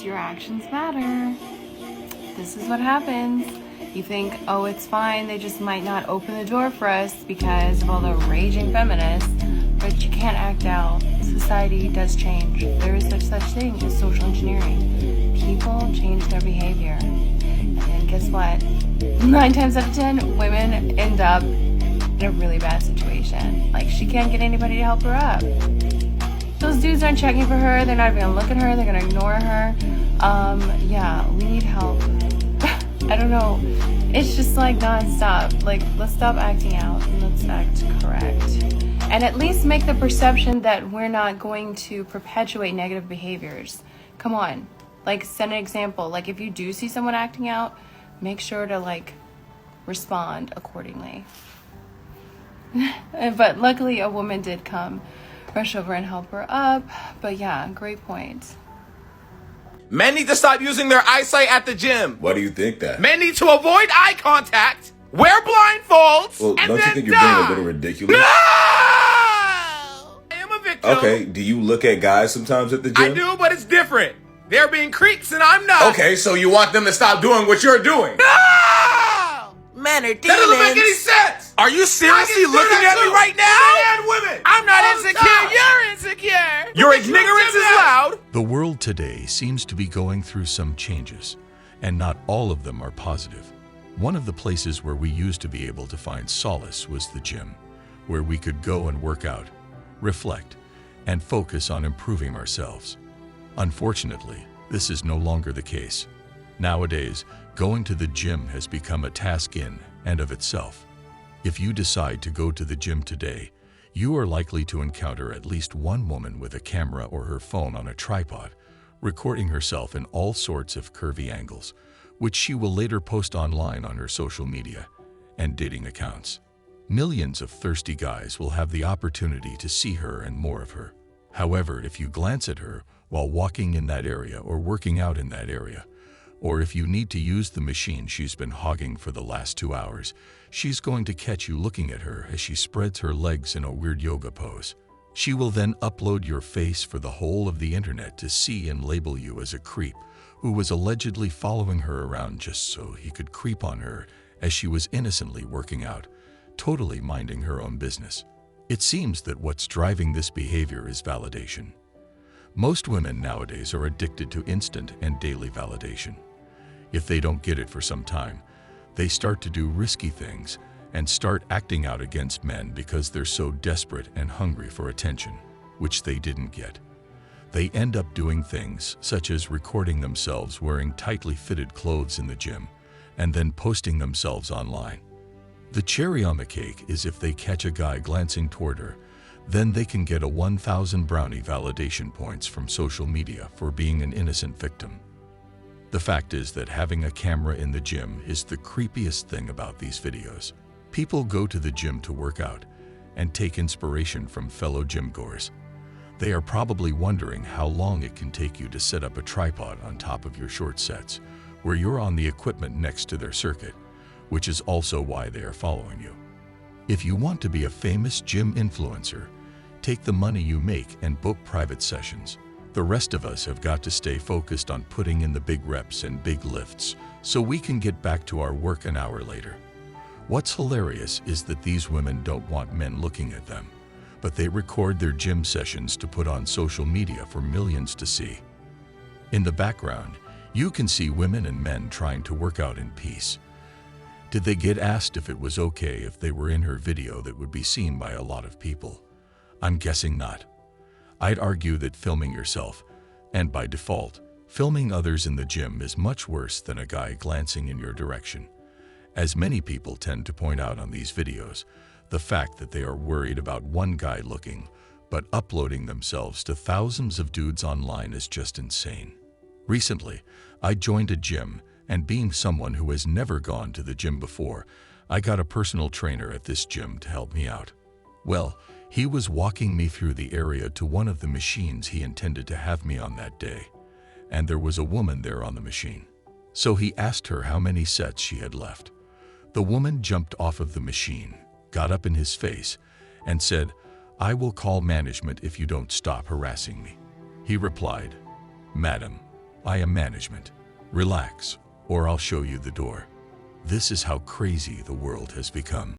because your actions matter. This is what happens. You think, oh, it's fine, they just might not open the door for us because of all the raging feminists, but you can't act out. Society does change. There is such thing as social engineering. People change their behavior. And guess what? 9 times out of 10, women end up in a really bad situation. Like, she can't get anybody to help her up. Those dudes aren't checking for her, they're not even gonna look at her, they're gonna ignore her. Yeah, we need help. I don't know. It's just like nonstop. Like, let's stop acting out and let's act correct. And at least make the perception that we're not going to perpetuate negative behaviors. Come on. Like, set an example. Like, if you do see someone acting out, make sure to, like, respond accordingly. But luckily, a woman did come, rush over and help her up. But yeah, great point. Men need to stop using their eyesight at the gym. Why do you think that? Men need to avoid eye contact, wear blindfolds, Well, and don't you then think you're die. being a little ridiculous? No! I am a victim. Okay, do you look at guys sometimes at the gym? I do, but it's different. They're being creeps and I'm not. Okay, so you want them to stop doing what you're doing? No! Men are demons. That doesn't make any sense. Are you seriously looking at me right now? And women. I'm not All the insecure. time. You're insecure. Your ignorance is loud. The world today seems to be going through some changes, and not all of them are positive. One of the places where we used to be able to find solace was the gym, where we could go and work out, reflect, and focus on improving ourselves. Unfortunately, this is no longer the case. Nowadays, going to the gym has become a task in and of itself. If you decide to go to the gym today, you are likely to encounter at least one woman with a camera or her phone on a tripod, recording herself in all sorts of curvy angles, which she will later post online on her social media and dating accounts. Millions of thirsty guys will have the opportunity to see her and more of her. However, if you glance at her while walking in that area or working out in that area, or if you need to use the machine she's been hogging for the last 2 hours, she's going to catch you looking at her as she spreads her legs in a weird yoga pose. She will then upload your face for the whole of the internet to see and label you as a creep who was allegedly following her around just so he could creep on her as she was innocently working out, totally minding her own business. It seems that what's driving this behavior is validation. Most women nowadays are addicted to instant and daily validation. If they don't get it for some time, they start to do risky things and start acting out against men because they're so desperate and hungry for attention, which they didn't get. They end up doing things such as recording themselves wearing tightly fitted clothes in the gym and then posting themselves online. The cherry on the cake is if they catch a guy glancing toward her, then they can get a 1,000 brownie validation points from social media for being an innocent victim. The fact is that having a camera in the gym is the creepiest thing about these videos. People go to the gym to work out and take inspiration from fellow gym-goers. They are probably wondering how long it can take you to set up a tripod on top of your short sets, where you're on the equipment next to their circuit, which is also why they are following you. If you want to be a famous gym influencer, take the money you make and book private sessions. The rest of us have got to stay focused on putting in the big reps and big lifts so we can get back to our work an hour later. What's hilarious is that these women don't want men looking at them, but they record their gym sessions to put on social media for millions to see. In the background, you can see women and men trying to work out in peace. Did they get asked if it was okay if they were in her video that would be seen by a lot of people? I'm guessing not. I'd argue that filming yourself, and by default, filming others in the gym is much worse than a guy glancing in your direction. As many people tend to point out on these videos, the fact that they are worried about one guy looking, but uploading themselves to thousands of dudes online is just insane. Recently, I joined a gym, and being someone who has never gone to the gym before, I got a personal trainer at this gym to help me out. Well, he was walking me through the area to one of the machines he intended to have me on that day, and there was a woman there on the machine. So he asked her how many sets she had left. The woman jumped off of the machine, got up in his face, and said, "I will call management if you don't stop harassing me." He replied, "Madam, I am management. Relax, or I'll show you the door. This is how crazy the world has become.